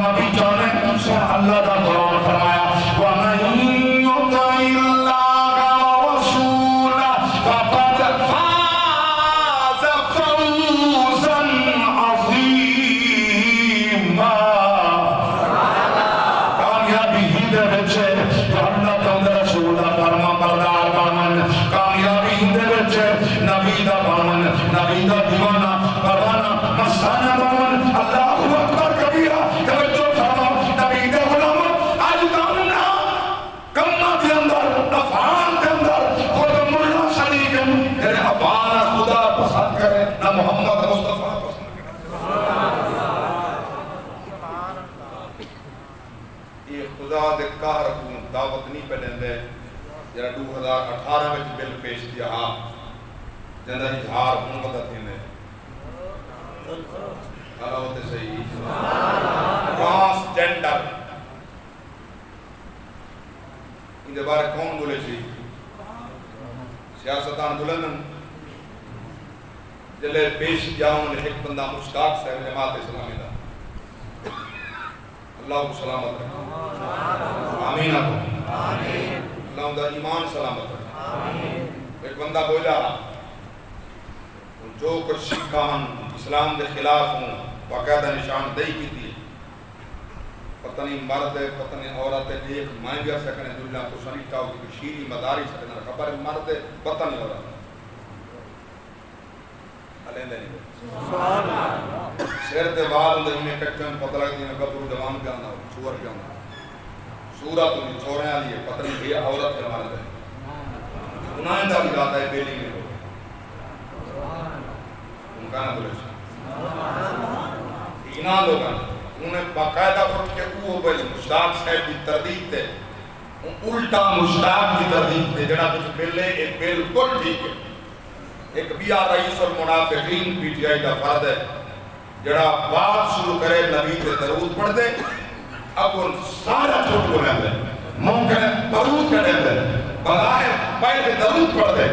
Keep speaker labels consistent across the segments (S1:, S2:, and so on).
S1: نبی جانے اللہ دا قرآن فرمایا وَمَن يُطِعِ اللَّهَ وَرَسُولَهُ فَقَدْ فَازَ فَوْزًا عَظِيمًا کامیابی ہی دے بچے جو اللہ کا رسول دا فرما بردار بنن کامیابی ہی دے بچے نبی دا بنن نبی دا دیوانہ پروانہ مستانہ بنن اللہ اکبر کبیرہ توجہ فرما نبی دے غلام آج کامنا کمہ دے اندر افعال دے اندر خود ملا شریکن تیرے افعال خدا پسند کرے نہ محمد مصطفیٰ پسند کرے یہ خدا دے کار کو دعوت نہیں پہلیں دے جرہ 2018 میں بل پیش کیا ہاں جنہا اظہار محمد تھے میں اللہ ہوتے صحیح ٹرانسجنڈر ان دے بارے کون بولے سی سیاستان بلندن جلے پیش جاؤں نے ایک بندہ مشتاق صاحب جماعت اسلامی دا اللہ کو سلامت رکھا آمین اللہ دا ایمان سلامت رکھا ایک بندہ بولا جو کچھ شکان اسلام دے خلاف ہوں باقاعدہ نشان دہی کی تھی پتہ نہیں مرد ہے پتہ نہیں عورت ہے دیکھ مائیں بھی سکنے دنیا کو سنیٹا ہو کہ شیری مداری سکنے خبر ہے مرد ہے پتہ نہیں عورت علیندہ نہیں شہر دے بال دے انہیں کچھن پتہ لگ دینا گبرو جوان پہ آنا ہو چور پہ آنا سورت انہیں چوریں آلی ہے پتہ نہیں یہ عورت ہے مرد ہے انائندہ بھی جاتا ہے بیلی میں کانا بولے سے اینا لوگاں انہیں باقاعدہ پر کے اوہ بھائی مشتاق صاحب کی تردید تے الٹا مشتاق کی تردید تے جنہا کچھ ملے ایک بالکل ٹھیک ہے ایک بیا رئیس المنافقین پی ٹی آئی کا فرد ہے جنہا بات شروع کرے نبی سے درود پڑھ دے اب ان سارا چھوٹ کو لیں دے ممکن ہے درود کریں دے بغائے پہلے درود پڑھ دے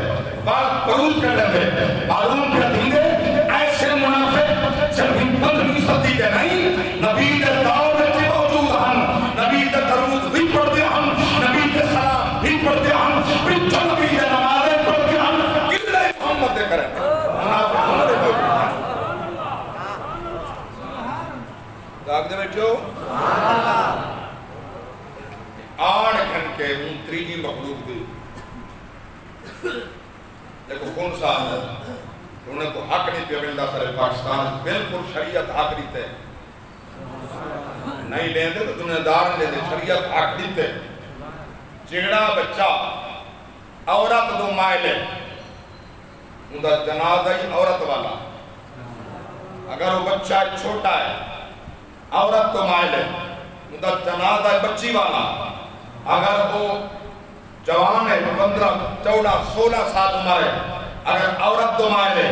S1: بعد درود کریں دے معلوم کر دیں دے ایسے منافق جب ہم 15 صدی کے نہیں نبی دے دعوت کے موجود ہم نبی دے درود بھی پڑھتے ہم نبی دے سلام بھی پڑھتے ہم پچھو نبی دے نمازیں پڑھتے ہم کتنے محمد دے کریں منافق محمد دے پڑھتے داغ دے بیٹھو آڑ گھن کے ان تریجی مخلوق دی لیکن کون سا آمد انہیں کو حق نہیں پہ ملتا سر پاکستان بلکل شریعت حق دیتے نہیں لیں دے تو دنیا دار لیں دے شریعت حق دیتے جگڑا بچہ عورت دو مائلے اندھا جنازہ ہی عورت والا اگر وہ بچہ چھوٹا ہے عورت تو مائلے اندھا جنازہ بچی والا اگر وہ جوان ہے 15 14 16 سال عمر ہے اگر عورت دو مائلے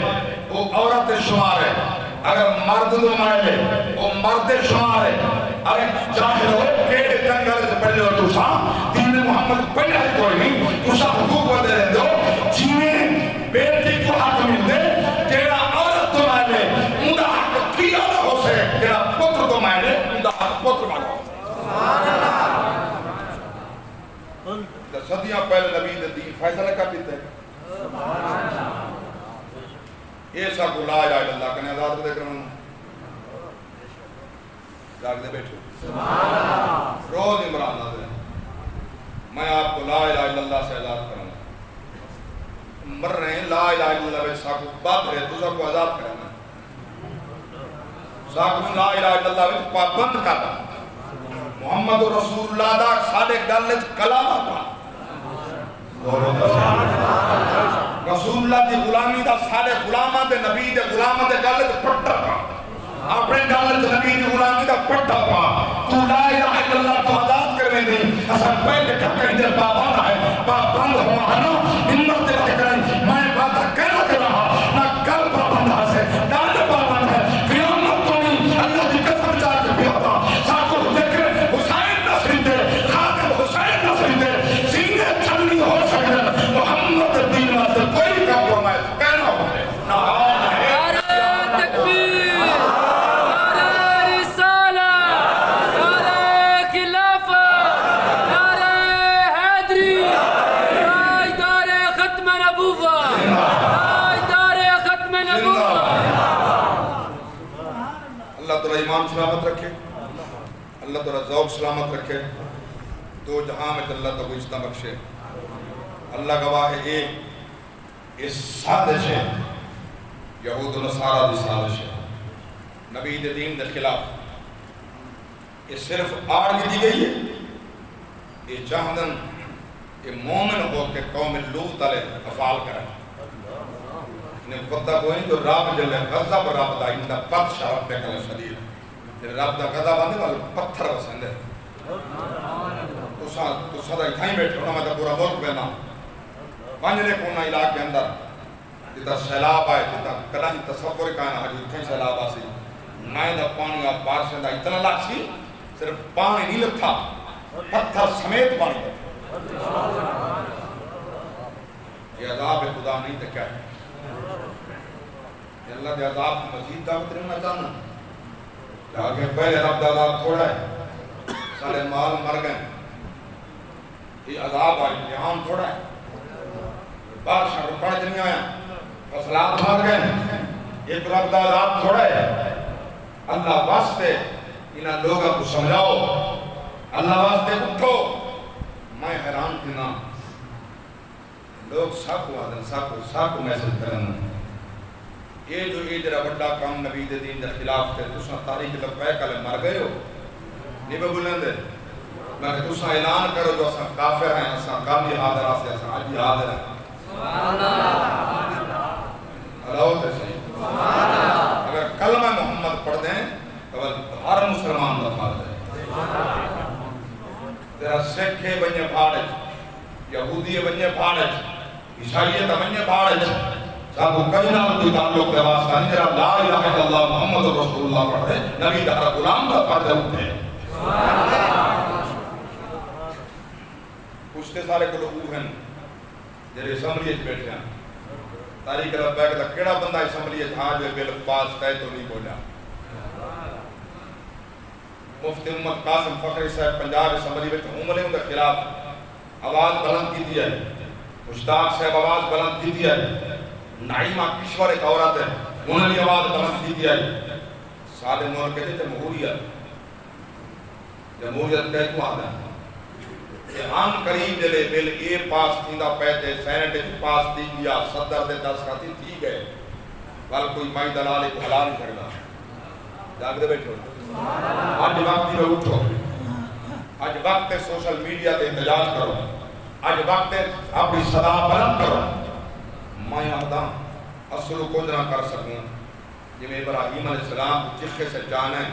S1: وہ عورت شمار ہے اگر مرد دو مائلے وہ مرد شمار ہے اگر چاہے ہو کیڑے جنگل سے پڑھے ہو تو ساں دین محمد پڑھے ہے کوئی نہیں تو ساں حقوق کو دے دو جیویں بیٹی کو حق مل دے تیرا عورت دو مائلے اندھا حق کیا نہ ہو سے تیرا پتر دو مائلے اندھا حق پتر مانو صدیاں پہلے نبی دین فیصلہ کر دیتے ہیں ایسا کو لا الہ الا اللہ کنے آزاد کو دیکھ رہا ہوں جاگ دے بیٹھو روز عمران آدھے میں آپ کو لا الہ الا اللہ سے آزاد کروں مر رہے ہیں لا الہ الا اللہ بیچ ساکو بات رہے تو ساکو آزاد کرنا ساکو لا الہ الا اللہ بیچ پابند کرنا محمد رسول اللہ دا سادے گلت کلام آتا رسول اللہ دی غلامی دا سارے غلامہ دے نبی دے غلامہ دے گلت پٹا پا اپنے گلت نبی دی غلامی دا پٹا پا تو لا الہ الا اللہ تو آزاد کرنے دی اصلا پہلے ٹھکر دے پابند ہے پابند ہوا ہے نا ہمت دے کریں میں بات کہنا کر رہا نہ کل پابند ہے داد پابند ہے قیامت تو نہیں اللہ دی قسم چاہ کے بھی ہوتا ساتھوں دیکھ رہے حسین نصری دے خادم حسین نصری دے سینے چلنی ہو سکتے محمد دین واسطے کوئی کمپرومائز کہنا ہو ہے نہ ایمان سلامت رکھے، اللہ تعالیٰ ذوق سلامت رکھے، دو جہاں میں اللہ تو گزشتہ بخشے۔ اللہ گواہ ہے اس سازش ہے یہود و نصارہ دی سازش ہے، نبی دے دین دے خلاف۔ یہ صرف آڑ کی دی گئی ہے، یہ چاہدن یہ مومن ہو کے قوم لوط علیہ افعال کریں۔ انہیں پتہ کوئی جو رب جلے غضب رب دا اندہ پتش رب پہ کل شدید جب رب دا غضب آنے والا پتھر پسند ہے۔ تو صدا اتھائیں بیٹھے ہونا میں تا پورا ملک بینا پانجنے کونا علاقے اندر جتا سیلاب آئے جتا کلاہی تصور کائنا ہے جو اتھائیں سیلاب آسی نائن دا پانی آپ بارشن دا اتنا لاکسی صرف پانی نہیں لکھا پتھر سمیت پانی یہ عذاب خدا نہیں تھا کیا ہے؟ یہ اللہ دے عذاب مزید دعوت رہنا چاہنا کہ آگے پہلے رب دا عذاب تھوڑا ہے، سارے مال مر گئے، یہ عذاب آئی جہان تھوڑا ہے، بارشاں رکڑ جنی آیا، فصلات مر گئے، ایک رب دا عذاب تھوڑا ہے۔ اللہ واسطے انہاں لوگوں کو سمجھاؤ، اللہ واسطے اٹھو۔ میں حیران تھی نا لوگ ساکو آدھن ساکو محسوس کرنا یہ جو یہ جرہ بڑا کام نبی دے دین دے خلاف تھے تساں تاریخ لبیک علیہ مر گئے ہو نہیں بے بلند ہے میں کہ تساں اعلان کرو جو اساں کافر ہیں اساں قابل حاضر آسے اساں عجی حاضر ہیں اللہ تے صحیح اگر کلمہ محمد پڑھ دیں تو ہر مسلمان دا فرض ہے۔ تیرا سکھے بنیے بھاڑج یہودی بنیے بھاڑج عیسائیت بنیے بھاڑج ساتھو کجنا کوئی تعلق دے واسطہ نہیں تیرا لا الہ الا اللہ محمد رسول اللہ پڑھ دے نبی دا غلام دا فرض اٹھے۔ پوچھتے سارے کو لوگ ہیں جنہیں اسمبلیت بیٹھے ہیں تاریخ لبیک دا کیڑا بندہ اسمبلیت ہاں جو بے لفاظ کہے تو نہیں بولا۔ مفتی محمد قاسم فخری صاحب پنجاب اسمبلی میں عملے ان کے خلاف آواز بلند کی دیا ہے، مشتاق صاحب آواز بلند کی دیا ہے، نعیمہ کشور ایک عورت ہے انہوں نے آواز بلند کی دیا ہے۔ سارے ملک کہتے ہیں جمہوریت کہتے ہیں آدھا کہ آن قریب جلے بل اے پاس تھیندا پہتے سینٹ پاس تھی گیا صدر دے دس کھاتی تھی گئے وال کوئی مائی دلالے کو حلال نہیں کرنا جاگ دے بیٹھو آج وقت میں اٹھو، آج وقت سوشل میڈیا تے احتجاج کرو، آج وقت اپنی صدا بلند کرو۔ میں آدھا اصل کو نہ کر سکوں جب ابراہیم علیہ السلام چخے سے جانے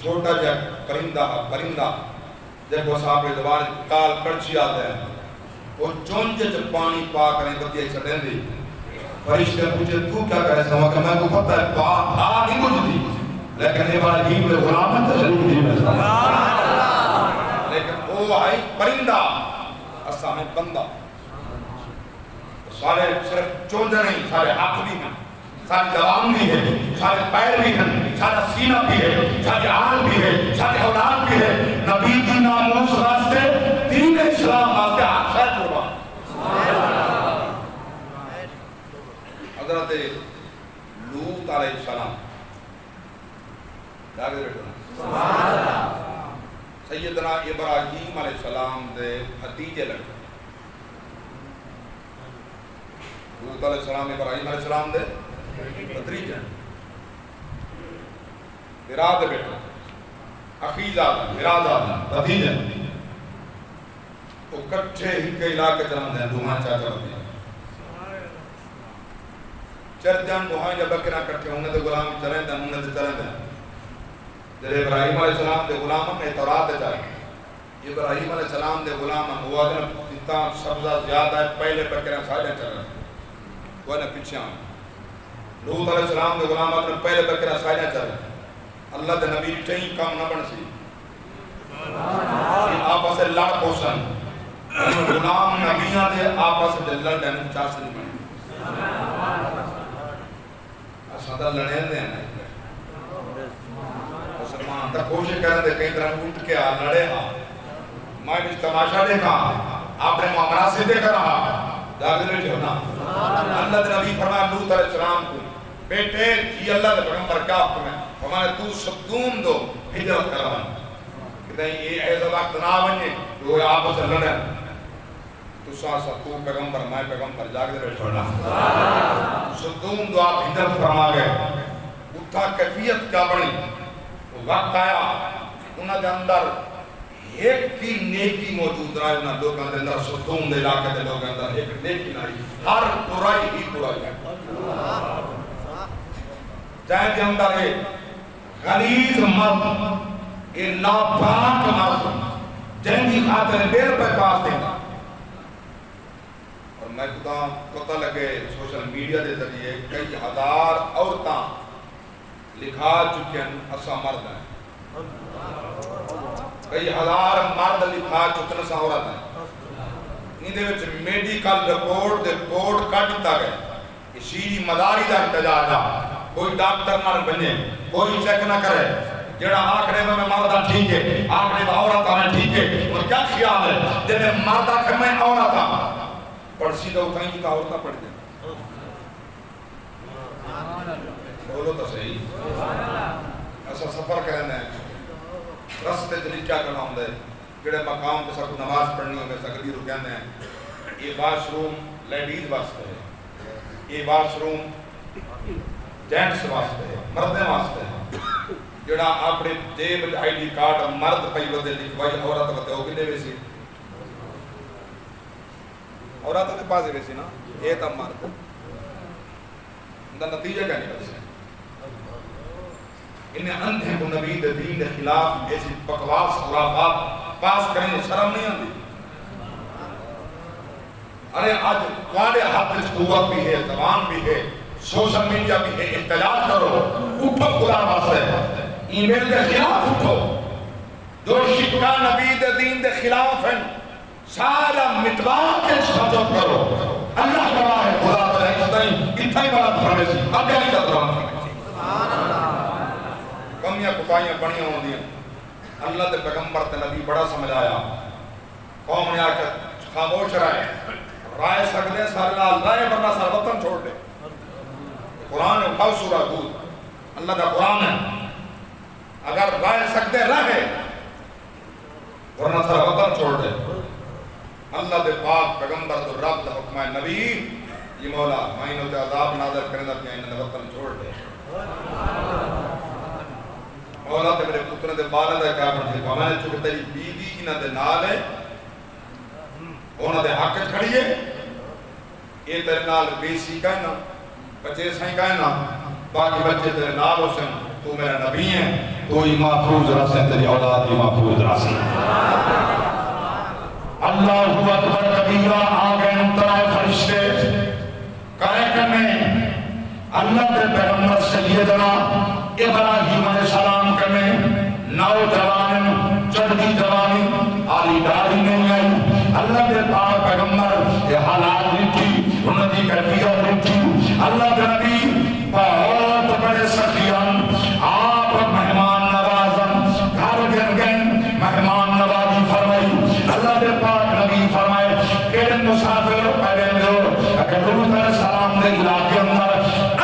S1: چھوٹا جب پرندہ جب وہ صاحب دوبارے کال کڑچی آتا ہے وہ چونچے جب پانی پا کریں تو یہ سڑیں دی فرشتے پوچھے تو کیا کرے سوا کہ میں کو پتہ ہے بھا نہیں کچھ دی لیکن ابراہیم نے غلامت ضرور دی میں لیکن وہ ہے پرندہ اسا میں بندہ سارے صرف چونجے نہیں سارے ہاتھ بھی ہیں سارے جوان بھی ہے سارے پیر بھی ہیں سارا سینہ بھی ہے سارے آل بھی ہے سارے اولاد بھی ہے نبی کی ناموس راستے دین اسلام واسطے ہاتھ شاید قربان حضرت لوط علیہ السلام جاگے بیٹھو سیدنا ابراہیم علیہ السلام دے بھتیجے لگے لوط علیہ السلام ابراہیم علیہ السلام دے بھتیجے مراد بیٹھو اخیز آدم مراد آدم بھتیجے وہ کٹھے ہی کے علاقے چلن دیں دوہاں چاچا ہوتے ہیں چرجان دوہاں جب بکرہ کٹھے انہیں دے غلام چلیں دیں انہیں دے چلیں دیں جب ابراہیم علیہ السلام دے غلام نے تورات دے جائے ابراہیم علیہ السلام دے غلام ہوا دن اتنا سبزہ زیادہ ہے پہلے بکرہ ساجہ چل رہے وہ نے پیچھے آئے لوط علیہ السلام دے غلام اپنے پہلے بکرہ ساجہ چل رہے اللہ دے نبی چاہیے کام نہ بن سی آپا سے لڑ پوسن غلام نبیاں دے آپا سے لڑ دین چاس نہیں بنے اسادہ لڑے دے ہیں مسلمان تک کوشش کریں دے کئی طرح اٹھ کے لڑے ہاں میں بھی تماشا دیکھا آپ نے معاملات سے دیکھ رہا جاگر میں چھوڑنا اللہ دے نبی فرمایا لوط علیہ السلام کو بیٹے جی اللہ دے پیغمبر کیا حکم ہے ہمارے تو صدوم دو ہجرت کران کہ یہ ایسا وقت نہ بنے تو آپ سے لڑیں تو سا تو پیغمبر میں پیغمبر جاگ دے چھوڑنا صدوم دو آپ ہجرت فرما گئے اتھا کیفیت کیا بڑی وقت آیا انہاں دے اندر ایک کی نیکی موجود رہا ہے انہاں لوگوں دے اندر صدوم دے علاقے دے لوگوں اندر ایک نیکی نہیں ہر برائی ہی برائی ہے چاہے دے اندر ایک غلیظ مرد ایک ناپاک مرد جن کی خاطر دیر پہ پاس دینا اور میں پتہ لگے سوشل میڈیا دے ذریعے کئی ہزار عورتاں لکھا چکے ہیں اسا مرد ہیں کئی ہزار مرد لکھا چکے ہیں اسا عورت ہیں ان دے وچ میڈیکل رپورٹ دے بورڈ کٹ دیتا گئے شیری مداری دا احتجاج ہے کوئی ڈاکٹر نہ بنے کوئی چیک نہ کرے جڑا آکھڑے میں مردہ ٹھیک ہے آکھڑے میں عورتہ میں ٹھیک ہے اور کیا خیال ہے جنہیں مردہ کہ میں عورتہ پڑھسی دو کہیں کی تا عورتہ پڑھ دیں بولو تو صحیح ایسا سفر کرنے رستے جلی کیا کرنا ہوں دے جڑے مقام پہ سب نماز پڑھنی ہوں گے سکلی رکھنے ہیں یہ واش روم لیڈیز واسطے ہے یہ واش روم جینٹس واسطے ہے مردیں واسطے ہے جڑا اپنے جیب آئی ڈی کارڈ مرد پہی ودے لکھوائی عورت ودے ہو کنے ویسی عورت نے پاسے ویسی نا یہ تا مرد اندر نتیجہ کیا نکل سے انہیں اندھے کو نبی دین کے خلاف ایسی بکواس خرافات پاس کریں شرم نہیں آتی ارے آج تمہارے ہاتھ میں قوت بھی ہے زبان بھی ہے سوشل میڈیا بھی ہے احتجاج کرو اٹھو خدا واسطے ای میل کے خلاف اٹھو جو شکا نبی دین دے خلاف ہیں سارا مٹوا کے شجت کرو اللہ کرا ہے خدا تعالی اتنا ہی بڑا فرمے سی اب کیا نہیں کرتا کمیاں کتائیاں بڑیاں ہوں دیا اللہ دے پیغمبر تے نبی بڑا سمجھایا قوم نے آ کر خاموش رائے سکتے سارے لال رائے ورنہ سارا وطن چھوڑ دے قرآن ہے اٹھاؤ سورہ ہود اللہ کا قرآن ہے اگر رائے سکتے رہے ورنہ سارا وطن چھوڑ دے اللہ دے پاک پیغمبر تو رب دا حکمہ نبی یہ مولا مائنوں تے عذاب نازل کرنے دا پیا انہیں وطن چھوڑ دے مولا تے میرے پتروں دے بارے دا کیا بڑھ دے میں نے چکے تیری بیوی انہ دے نال ہے انہ دے حق کھڑی ہے یہ تیرے نال بیسی کہنا بچے سائیں کہنا باقی بچے تیرے نال ہو سن تو میرا نبی ہے تو ہی محفوظ رسیں تیری اولاد ہی محفوظ رسیں اللہ اکبر کبیرہ آگئے انترائے فرشتے کہے کرنے اللہ کے پیغمبر سیدنا ابراہیم علیہ السلام کرنے نو جوان چڑھتی جوانی آلی داری نہیں آئی اللہ کے پاک پیغمبر یہ حالات نہیں تھی انہوں نے کیفیت نہیں تھی اللہ کے نبی بہت بڑے سخیان آپ مہمان نوازن گھر گن گن مہمان نوازی فرمائی اللہ کے پاک نبی فرمائے کہ مسافر پہلے جو اگر روح علیہ السلام نے علاقے اندر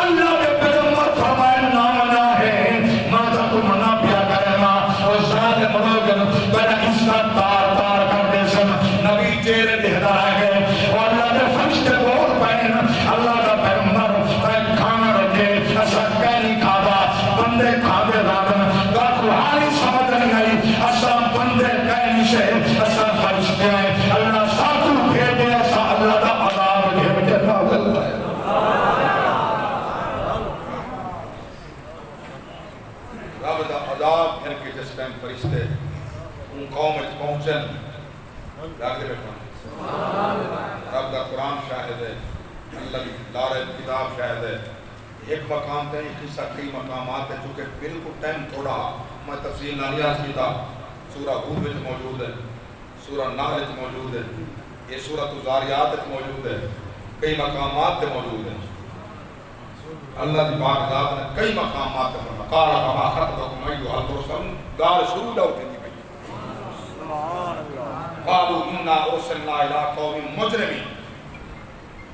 S1: اللہ کے پیغمبر فرمائے نامنا ہے ماتا کو منا پیا کرنا اور ذات ملوگن بڑا عزت تار تار کر دے سن نبی چہرے دہتا ہے اور اللہ کے فرشتے بول پہن اللہ کا پیغمبر کھانا رکھے ایسا کہیں کھادا بندے کھادے دادن کا قرآنی سمجھ نہیں آئی ایسا بندے کہیں سے ایسا فرشتے ہیں اللہ ساتھو بھیجے ایسا اللہ کا عذاب بھیجے نازل ہے رب دا عذاب پھر کے جس ٹائم فرشتے ان قوم پہنچن لاگے بیٹھا رب دا قرآن شاہد ہے اللہ کی دار کتاب شاہد ہے ایک مقام تے ایک قصہ کئی مقامات ہے چونکہ بالکل ٹائم تھوڑا میں تفصیل نہ لیا سکتا سورہ ہود وچ موجود ہے سورہ نحل وچ موجود ہے یہ سورہ الزاریات وچ موجود ہے کئی مقامات تے موجود ہے اللہ کی پاک ذات نے کئی مقامات تے فرمایا قال کما خطبكم ايها الرسل دار شروع دا ہوتی تھی قالوا انا ارسلنا الى قوم مجرمين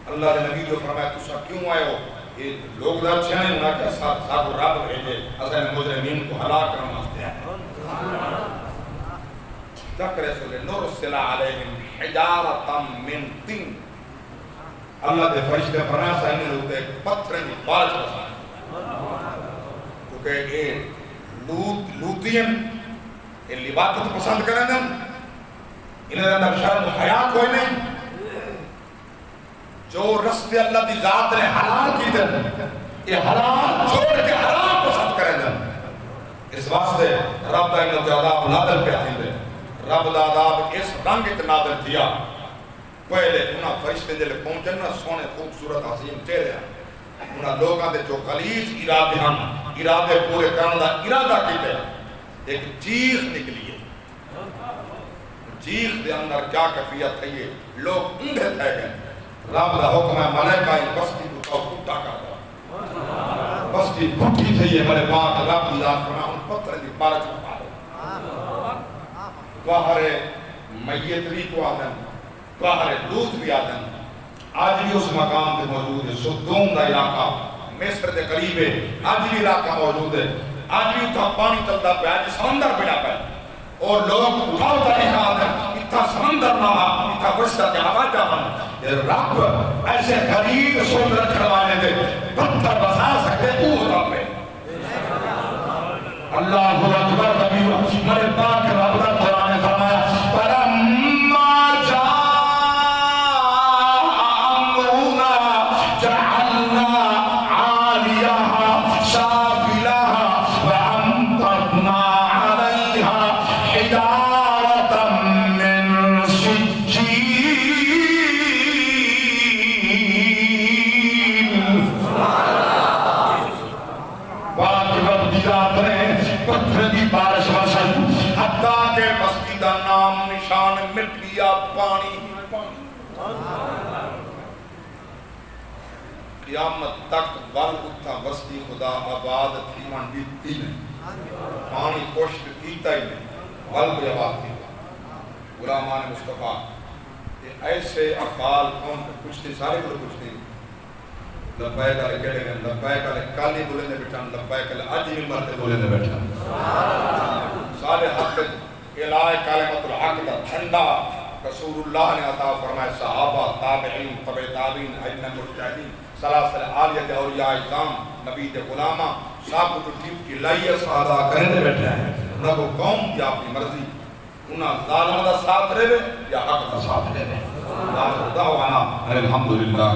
S1: اللہ نے نبی جو فرمایا تسا کیوں آئے ہو یہ لوگ دا اچھے ہیں انہاں کے ساتھ رب بھیجے اصل مجرمین کو ہلاک کرنا واسطے ہیں ذکر رسول نرسل علیہم حجارتا من طین اللہ دے فرشتے فرمایا سا انہیں ہوتے ایک پتھر کی بارش بسائیں کیونکہ یہ لوتین یہ لباطت پسند کریں دیں انہیں اندر شرم و حیاء کوئی نہیں جو رستے اللہ دی ذات نے حلال کی دیں یہ حلال چھوڑ کے حرام پسند کریں دیں اس واسطے رب دا انہوں عذاب نادل پہ آتی دیں رب دا عذاب اس رنگ ات نادل دیا پہلے انہاں فرشتے جلے پہنچن نا سونے خوبصورت عظیم چہرے ہیں انہاں لوگاں دے جو خلیج ارادے ہم ارادے پورے کرنے دا ارادہ کیتے ہیں ایک چیخ نکلی ہے چیخ دے اندر کیا کفیت ہے یہ لوگ اندھے تھے گئے رب دا حکم ہے ملائکہ ان بستی کو کتا کر دو بستی کھٹی تھی یہ میرے پاک رب دی ذات فرما ان پتھر دی بارش کو پا دو باہر میت بھی کو آدم باہر لوت بھی آدم آج بھی اس مقام پہ موجود ہے سدوم دا علاقہ مصر دے قریب ہے آج بھی علاقہ موجود ہے آج بھی اتھا پانی چلتا پہ آج سمندر بڑا پہ اور لوگ اٹھاؤ تاریخ آدم اتھا سمندر نہ اتھا وشتہ کے آباد جاؤں یہ رب ایسے غریب سوچ رکھنے والے دے پتھر بسا سکتے اوہ رب ہے اللہ اکبر کبھی میرے پاک رب دا قرآن نے فرمایا فَلَمَّا جَاءَ أَمْرُنَا جَعَلْنَا عَالِيَهَا سَافِلَهَا وَأَمْطَرْنَا عَلَيْهَا حِجَارَةً مِّن سِجِّيلٍ باقی رب دی ذات نے پتھر دی بارش وسن حتیٰ کہ بستی دا نام نشان مٹ گیا پانی قیامت تک ول اتھا بستی خدا آباد تھی من بیتی نہیں پانی کوشت کیتا ہی نہیں ول بھی آباد تھی غلامان مصطفیٰ یہ ایسے افعال کون کچھ تھی سارے کو کچھ تھی لبائک علی کہے گئے لبائک علی کالی بولے نے بیٹھا لبائک علی عجی مرتے بولے نے بیٹھا سارے حق الہی کلمت الحق دا جھنڈا رسول اللہ نے عطا فرمائے صحابہ تابعین تبع تابعین ائمہ مجتہدین سلاسل عالیہ اولیاء اعظام نبی دے غلامہ سب کو ٹھیک کی لائیہ سعادہ کرنے بیٹھے ہیں انہاں کو قوم کی اپنی مرضی انہاں ظالم دا ساتھ رہے یا حق دا ساتھ رہے دعوانا الحمدللہ